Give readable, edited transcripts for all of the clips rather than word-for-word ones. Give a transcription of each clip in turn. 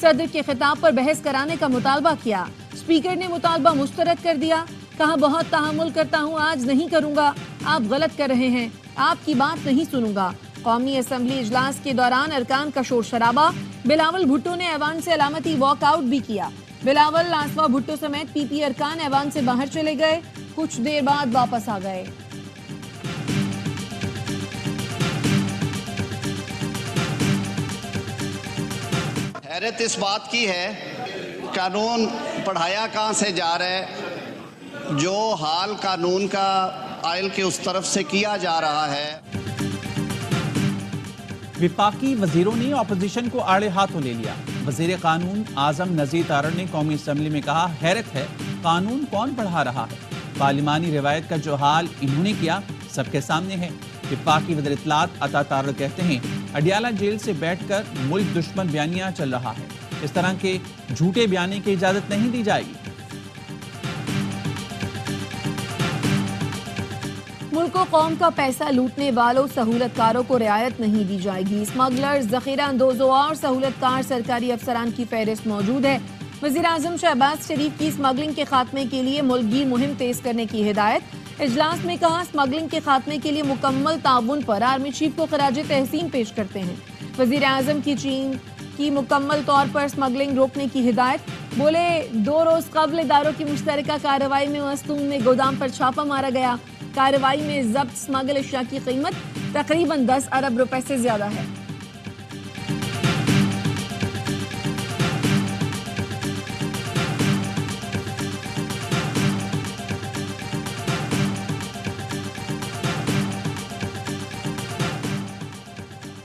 صدر کے خطاب پر بحث کرانے کا مطالبہ کیا. اسپیکر نے مطالبہ مسترد کر دیا. کہا بہت تحمل کرتا ہوں, آج نہیں کروں گا. آپ غلط کر رہے ہیں, آپ کی بات نہیں سنوں گا. قومی اسمبلی اجلاس کے دوران ارکان کا شور شرابہ. بلاول بھٹو نے ایوان سے علامتی واک آؤٹ بھی کیا. بلاول, آصفہ بھٹو سمیت پی پی ارکان ایوان سے باہر چلے گئے. کچھ دیر بعد واپس آ گئے. حیرت اس بات کی ہے قانون پڑھایا کہاں سے جا رہا ہے, جو حال قانون کا آئل کے اس طرف سے کیا جا رہا ہے. وفاقی وزیروں نے اپوزیشن کو آڑے ہاتھوں لے لیا. وزیر قانون اعظم نذیر تارڑ نے قومی اسمبلی میں کہا, حیرت ہے قانون کون پڑھا رہا ہے. پارلیمانی روایت کا جو حال انہوں نے کیا سب کے سامنے ہے. وفاقی وزیر اطلاعات عطا تارڑ کہتے ہیں, اڈیالہ جیل سے بیٹھ کر ملک دشمن بیانیہ چل رہا ہے. اس طرح کے جھوٹے بیانے کی اجازت نہیں دی جائے گی. ملک و قوم کا پیسہ لوٹنے والوں سہولت کاروں کو رعایت نہیں دی جائے گی. اسمگلر, ذخیرہ اندوزوں اور سہولت کار سرکاری افسران کی فہرست موجود ہے. وزیر اعظم شہباز شریف کی اسمگلنگ کے خاتمے کے لیے ملک گیر مہم تیز کرنے کی ہدایت. اجلاس میں کہا, اسمگلنگ کے خاتمے کے لیے مکمل تعاون پر آرمی چیف کو خراج تحسین پیش کرتے ہیں. وزیر اعظم کی چین کی مکمل طور پر اسمگلنگ روکنے کی ہدایت. بولے, 2 روز قبل اداروں کی مشترکہ کارروائی میں مستون میں گودام پر چھاپہ مارا گیا. کارروائی میں ضبط اسمگل اشیاء کی قیمت تقریباً 10 ارب روپے سے زیادہ ہے.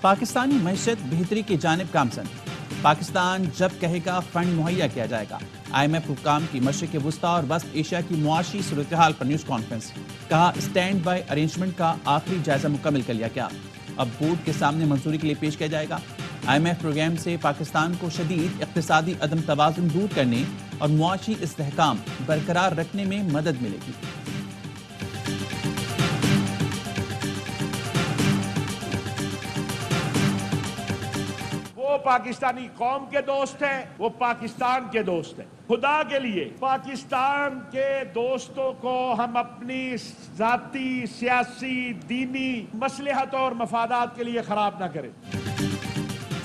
پاکستانی معیشت بہتری کی جانب گامزن. پاکستان جب کہے گا فنڈ مہیا کیا جائے گا. آئی ایم ایف حکام کی مشرق وسطی اور وسط ایشیا کی معاشی صورتحال پر نیوز کانفرنس. کہا, اسٹینڈ بائی ارینجمنٹ کا آخری جائزہ مکمل کر لیا گیا, اب بورڈ کے سامنے منظوری کے لیے پیش کیا جائے گا. آئی ایم ایف پروگرام سے پاکستان کو شدید اقتصادی عدم توازن دور کرنے اور معاشی استحکام برقرار رکھنے میں مدد ملے گی. وہ پاکستانی قوم کے دوست ہیں, وہ پاکستان کے دوست ہیں. خدا کے لیے پاکستان کے دوستوں کو ہم اپنی ذاتی, سیاسی, دینی مصلحت اور مفادات کے لیے خراب نہ کریں.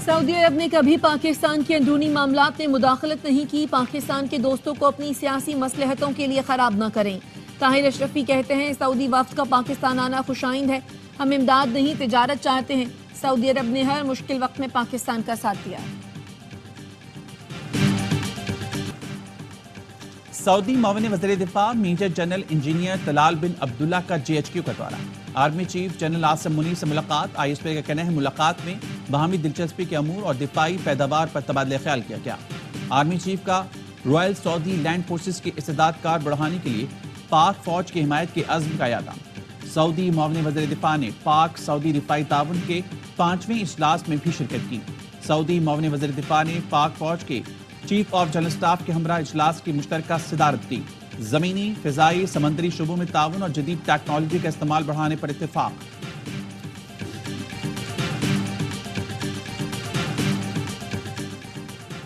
سعودی عرب نے کبھی پاکستان کے اندرونی معاملات میں مداخلت نہیں کی. پاکستان کے دوستوں کو اپنی سیاسی مصلحتوں کے لیے خراب نہ کریں. طاہر اشرفی کہتے ہیں, سعودی وفد کا پاکستان آنا خوشائند ہے. ہم امداد نہیں, تجارت چاہتے ہیں. سعودی عرب نے ہر مشکل وقت میں پاکستان کا ساتھ دیا. سعودی معاون وزیر دفاع میجر جنرل انجینئر طلال بن عبداللہ کا GHQ کا دورہ. Army chief general Asim Munir سے ملاقات. ISP کا کہنا ہے ملاقات میں باہمی دلچسپی کے امور اور دفاعی پیداوار پر تبادلہ خیال کیا گیا. آرمی چیف کا رائل سعودی لینڈ فورسز کی استعداد کار بڑھانے کے لیے پاک فوج کی حمایت کے عزم کا اعادہ. سعودی معاون وزیر دفاع نے پاک سعودی دفاعی تعاون کے 5ویں اجلاس میں بھی شرکت کی. سعودی معاون وزیر دفاع نے پاک فوج کے چیف آف جنرل اسٹاف کے ہمراہ اجلاس کی مشترکہ صدارت کی. زمینی, فضائی, سمندری شعبوں میں تعاون اور جدید ٹیکنالوجی کا استعمال بڑھانے پر اتفاق.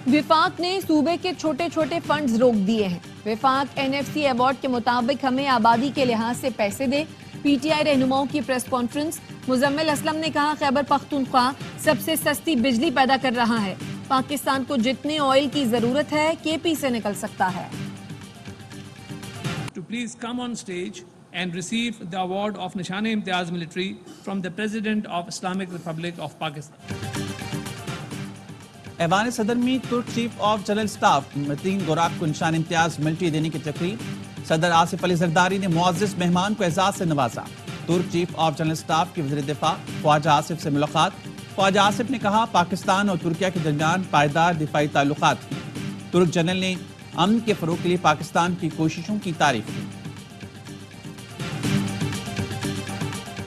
وفاق نے صوبے کے چھوٹے چھوٹے فنڈز روک دیے ہیں. وفاق NFC ایوارڈ کے مطابق ہمیں آبادی کے لحاظ سے پیسے دے. PTI رہنماؤں کی پریس کانفرنس. مزمل اسلم نے کہا, خیبر پختونخوا سب سے سستی بجلی پیدا کر رہا ہے. پاکستان کو جتنے آئل کی ضرورت ہے KP سے نکل سکتا ہے. To please come on stage and receive the award of Nishan-e-Imtiyaz Military from the President of Islamic Republic of Pakistan. ایوان صدر میں ترک چیف آف جنرل اسٹاف متین گوراک کو نشان امتیاز ملٹری دینے کی تقریب. صدر آصف علی زرداری نے معزز مہمان کو اعزاز سے نوازا. ترک چیف آف جنرل اسٹاف کے وزیر دفاع خواجہ آصف سے ملاقات. خواجہ آصف نے کہا, پاکستان اور ترکیہ کے درمیان پائیدار دفاعی تعلقات ہیں. ترک جنرل نے امن کے فروغ کے لیے پاکستان کی کوششوں کی تعریف کی.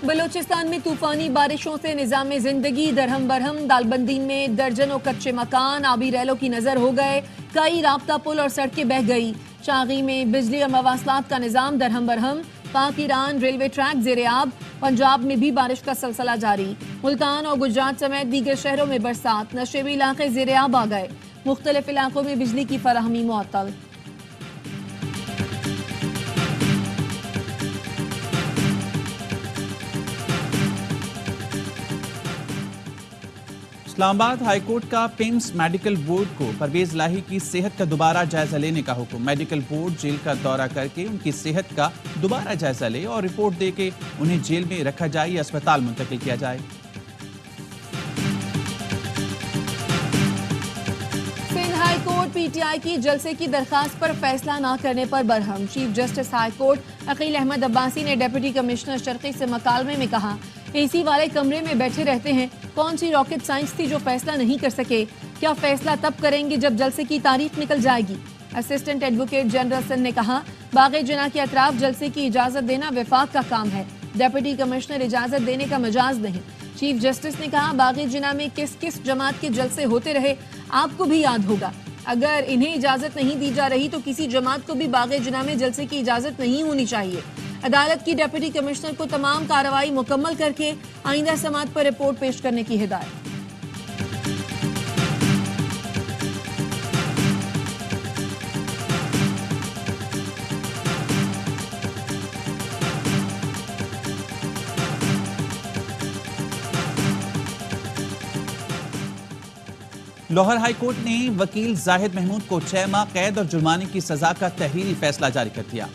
بلوچستان میں طوفانی بارشوں سے نظام زندگی درہم برہم. دالبندین میں درجنوں کچے مکان آبی ریلوں کی نظر ہو گئے. کئی رابطہ پل اور سڑکیں بہہ گئی. چاغی میں بجلی اور مواصلات کا نظام درہم برہم. پاک ایران ریلوے ٹریک زیر آب. پنجاب میں بھی بارش کا سلسلہ جاری. ملتان اور گجرات سمیت دیگر شہروں میں برسات. نشیبی علاقے زیر آب آ گئے. مختلف علاقوں میں بجلی کی فراہمی معطل۔ اسلام آباد ہائی کورٹ کا پیمز میڈیکل بورڈ کو پرویز لاہی کی صحت کا دوبارہ جائزہ لینے کا حکم۔ میڈیکل بورڈ جیل کا دورہ کر کے ان کی صحت کا دوبارہ جائزہ لے اور رپورٹ دے کے انہیں جیل میں رکھا جائے یا اسپتال منتقل کیا جائے۔ Sindh high court P T I کی جلسے کی درخواست پر فیصلہ نہ کرنے پر برہم۔ Chief justice high court Aqeel Ahmed Abbasi نے ڈپٹی کمشنر شرقی سے مکالمے میں کہا، اے سی والے کمرے میں بیٹھے رہتے ہیں، کون سی راکٹ سائنس تھی جو فیصلہ نہیں کر سکے؟ کیا فیصلہ تب کریں گے جب جلسے کی تاریخ نکل جائے گی؟ اسسٹنٹ ایڈوکیٹ جنرل سندھ نے کہا، باغ جناح کے اطراف جلسے کی اجازت دینا وفاق کا کام ہے، ڈپٹی کمشنر اجازت دینے کا مجاز نہیں۔ چیف جسٹس نے کہا، باغ جناح میں کس کس جماعت کے جلسے ہوتے رہے آپ کو بھی یاد ہوگا، اگر انہیں اجازت نہیں دی جا رہی تو کسی جماعت کو بھی باغ جناح میں جلسے کی اجازت نہیں ہونی چاہیے۔ عدالت کی ڈپٹی کمشنر کو تمام کارروائی مکمل کر کے آئندہ سماعت پر رپورٹ پیش کرنے کی ہدایت۔ لاہور ہائی کورٹ نے وکیل زاہد محمود کو 6 ماہ قید اور جرمانے کی سزا کا تحریری فیصلہ جاری کر دیا۔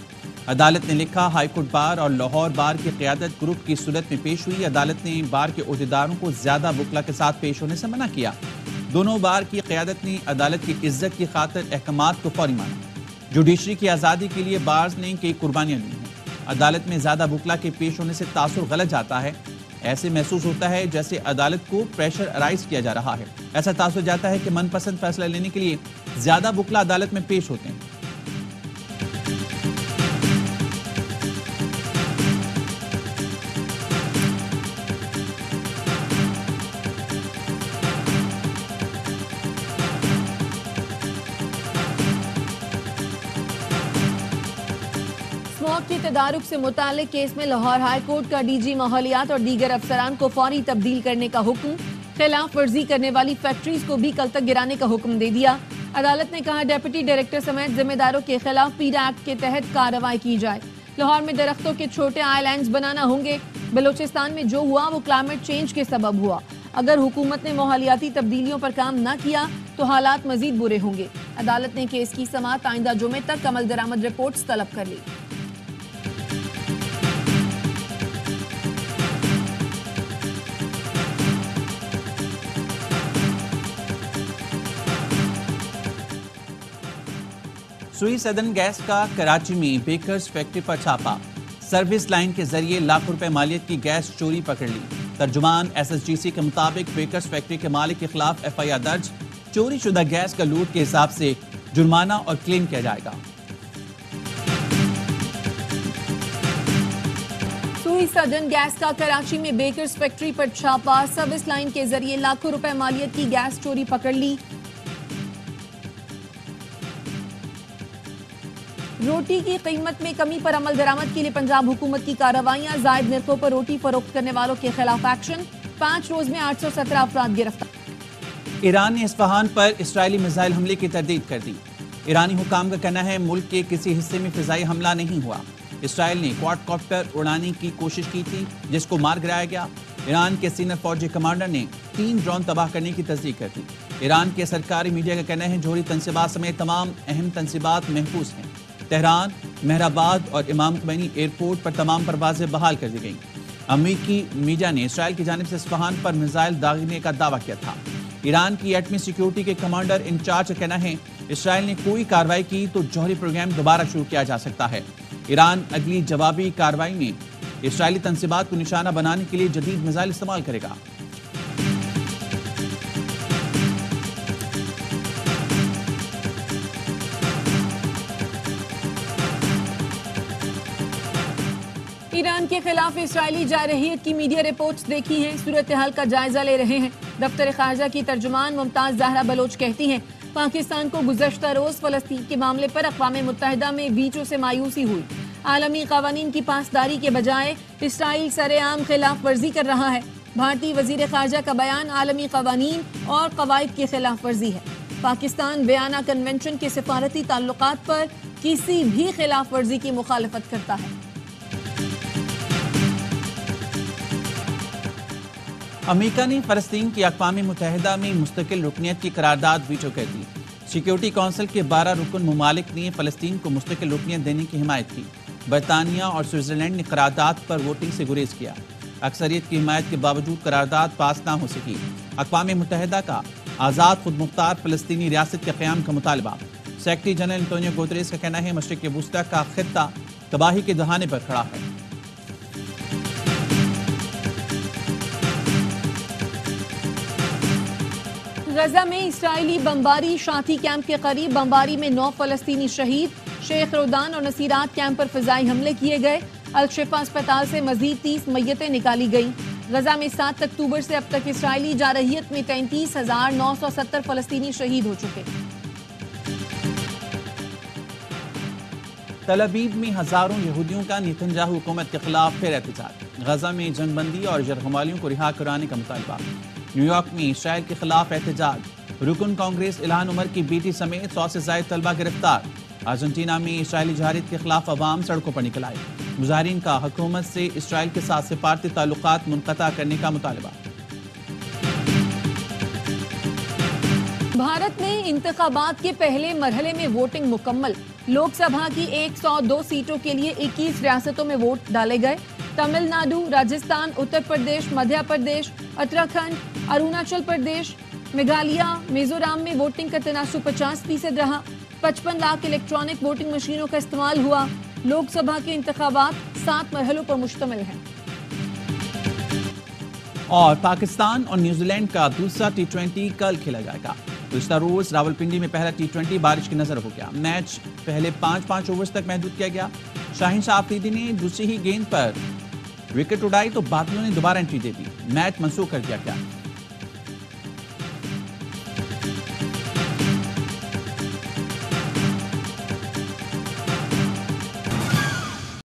عدالت نے لکھا، ہائی کورٹ بار اور لاہور بار کی قیادت گروپ کی صورت میں پیش ہوئی۔ عدالت نے بار کے عہدیداروں کو زیادہ وکلا کے ساتھ پیش ہونے سے منع کیا۔ دونوں بار کی قیادت نے عدالت کی عزت کی خاطر احکامات کو فوری مانا۔ جوڈیشری کی آزادی کے لیے بارز نے کئی قربانیاں دی ہیں۔ عدالت میں زیادہ وکلا کے پیش ہونے سے تاثر غلط جاتا ہے، ایسے محسوس ہوتا ہے جیسے عدالت کو پریشر ارائز کیا جا رہا ہے۔ ایسا تاثر جاتا ہے کہ من پسند فیصلہ لینے کے لیے زیادہ وکلا عدالت میں پیش ہوتے ہیں۔ اسموک کی تدارک سے متعلق کیس میں لاہور ہائی کورٹ کا ڈی جی ماحولیات اور دیگر افسران کو فوری تبدیل کرنے کا حکم۔ خلاف ورزی کرنے والی فیکٹریز کو بھی کل تک گرانے کا حکم دے دیا۔ عدالت نے کہا، ڈپٹی ڈائریکٹر سمیت ذمہ داروں کے خلاف پیرا ایکٹ کے تحت کارروائی کی جائے۔ لاہور میں درختوں کے چھوٹے آئی لینڈز بنانا ہوں گے۔ بلوچستان میں جو ہوا وہ کلائمیٹ چینج کے سبب ہوا۔ اگر حکومت نے ماحولیاتی تبدیلیوں پر کام نہ کیا تو حالات مزید برے ہوں گے۔ عدالت نے کیس کی سماعت آئندہ جمعے تک عمل درآمد رپورٹس طلب کر لی۔ سوئی سدرن گیس کا کراچی میں بیکرز فیکٹری پر چھاپا۔ سروس لائن کے ذریعے لاکھوں روپے مالیت کی گیس چوری پکڑ لی۔ ترجمان ایس ایس جی سی کے مطابق بیکرز فیکٹری کے مالک کے خلاف ایف آئی آر درج۔ چوری شدہ گیس کا لوٹ کے حساب سے جرمانہ اور کلیم کیا جائے گا۔ سوئی سدرن گیس کا کراچی میں بیکرز فیکٹری پر چھاپا۔ سروس لائن کے ذریعے لاکھوں روپے مالیت کی گیس چوری پکڑ لی۔ روٹی کی قیمت میں کمی پر عمل درآمد کے لیے پنجاب حکومت کی کارروائیاں۔ زائد نرخوں پر روٹی فروخت کرنے والوں کے خلاف ایکشن۔ 5 روز میں 817 افراد گرفتار۔ ایران نے اصفہان پر اسرائیلی میزائل حملے کی تردید کر دی۔ ایرانی حکام کا کہنا ہے ملک کے کسی حصے میں فضائی حملہ نہیں ہوا۔ اسرائیل نے کواد کاپٹر اڑانے کی کوشش کی تھی جس کو مار گرایا گیا۔ ایران کے سینئر فوجی کمانڈر نے 3 ڈرون تباہ کرنے کی تصدیق کر دی۔ ایران کے سرکاری میڈیا کا کہنا ہے جوہری تنصیبات سمیت تمام اہم تنصیبات محفوظ ہیں۔ تہران، مہرآباد اور امام خمینی ایئرپورٹ پر تمام پروازیں بحال کر دی گئیں۔ امریکی میڈیا نے اسرائیل کی جانب سے اصفہان پر میزائل داغنے کا دعویٰ کیا تھا۔ ایران کی ایٹمی سیکیورٹی کے کمانڈر انچارج کا کہنا ہے اسرائیل نے کوئی کارروائی کی تو جوہری پروگرام دوبارہ شروع کیا جا سکتا ہے۔ ایران اگلی جوابی کارروائی میں اسرائیلی تنصیبات کو نشانہ بنانے کے لیے جدید میزائل استعمال کرے گا۔ ایران کے خلاف اسرائیلی جارحیت کی میڈیا رپورٹس دیکھی ہیں، صورتحال کا جائزہ لے رہے ہیں۔ دفتر خارجہ کی ترجمان ممتاز زہرا بلوچ کہتی ہیں پاکستان کو گزشتہ روز فلسطین کے معاملے پر اقوام متحدہ میں ویٹو سے مایوسی ہوئی۔ عالمی قوانین کی پاسداری کے بجائے اسرائیل سر عام خلاف ورزی کر رہا ہے۔ بھارتی وزیر خارجہ کا بیان عالمی قوانین اور قواعد کی خلاف ورزی ہے۔ پاکستان ویانا کنونشن کے سفارتی تعلقات پر کسی بھی خلاف ورزی کی مخالفت کرتا ہے۔ امریکہ نے فلسطین کی اقوام متحدہ میں مستقل رکنیت کی قرارداد ویٹو کر دی۔ سیکیورٹی کونسل کے 12 رکن ممالک نے فلسطین کو مستقل رکنیت دینے کی حمایت کی۔ برطانیہ اور سوئٹزرلینڈ نے قرارداد پر ووٹنگ سے گریز کیا۔ اکثریت کی حمایت کے باوجود قرارداد پاس نہ ہو سکی۔ اقوام متحدہ کا آزاد خود مختار فلسطینی ریاست کے قیام کا مطالبہ۔ سیکرٹری جنرل انتونیو گوتریس کا کہنا ہے مشرق وسطی کا خطہ تباہی کے دہانے پر کھڑا ہے۔ غزہ میں اسرائیلی بمباری، شاتی کیمپ کے قریب بمباری میں 9 فلسطینی شہید۔ شیخ رودان اور نصیرات کیمپ پر فضائی حملے کیے گئے۔ الشفا اسپتال سے مزید 30 میتیں نکالی گئیں۔ غزہ میں 7 اکتوبر سے اب تک اسرائیلی جارحیت میں 33,970 فلسطینی شہید ہو چکے۔ تل ابیب میں ہزاروں یہودیوں کا نیتنیاہو حکومت کے خلاف پھر احتجاج۔ غزہ میں جنگ بندی اور یرغمالیوں کو رہا کرانے کا مطالبہ۔ نیو یارک میں اسرائیل کے خلاف احتجاج۔ رکن کانگریس الہان عمر کی بیٹی سمیت 100 سے زائد طلبہ گرفتار۔ ارجنٹینا میں اسرائیلی جارحیت کے خلاف عوام سڑکوں پر نکل آئے۔ مظاہرین کا حکومت سے اسرائیل کے ساتھ سفارتی تعلقات منقطع کرنے کا مطالبہ۔ بھارت میں انتخابات کے پہلے مرحلے میں ووٹنگ مکمل۔ لوک سبھا کی 102 سیٹوں کے لیے 21 ریاستوں میں ووٹ ڈالے گئے۔ تمل ناڈو، راجستھان، اتر پردیش، مدھیہ پردیش، اتراکھنڈ، اروناچل پردیش، میگھالیہ، میزورام میں ووٹنگ کا تناسب 50% رہا۔ 55 لاکھ الیکٹرانک ووٹنگ مشینوں کا استعمال ہوا۔ لوک سبھا کے انتخابات 7 مرحلوں پر مشتمل ہیں۔ اور پاکستان اور نیوزی لینڈ کا دوسرا T20 کل کھیلا جائے گا۔ گزشتہ روز راولپنڈی میں پہلا T20 بارش کی نظر ہو گیا۔ میچ پہلے 5 اوورز تک محدود کیا گیا۔ شاہین شاہ آفریدی نے دوسری ہی گیند پر وکٹ اڑائی تو بادلوں نے دوبارہ انٹری دے دی۔ میچ منسوخ کر دیا گیا۔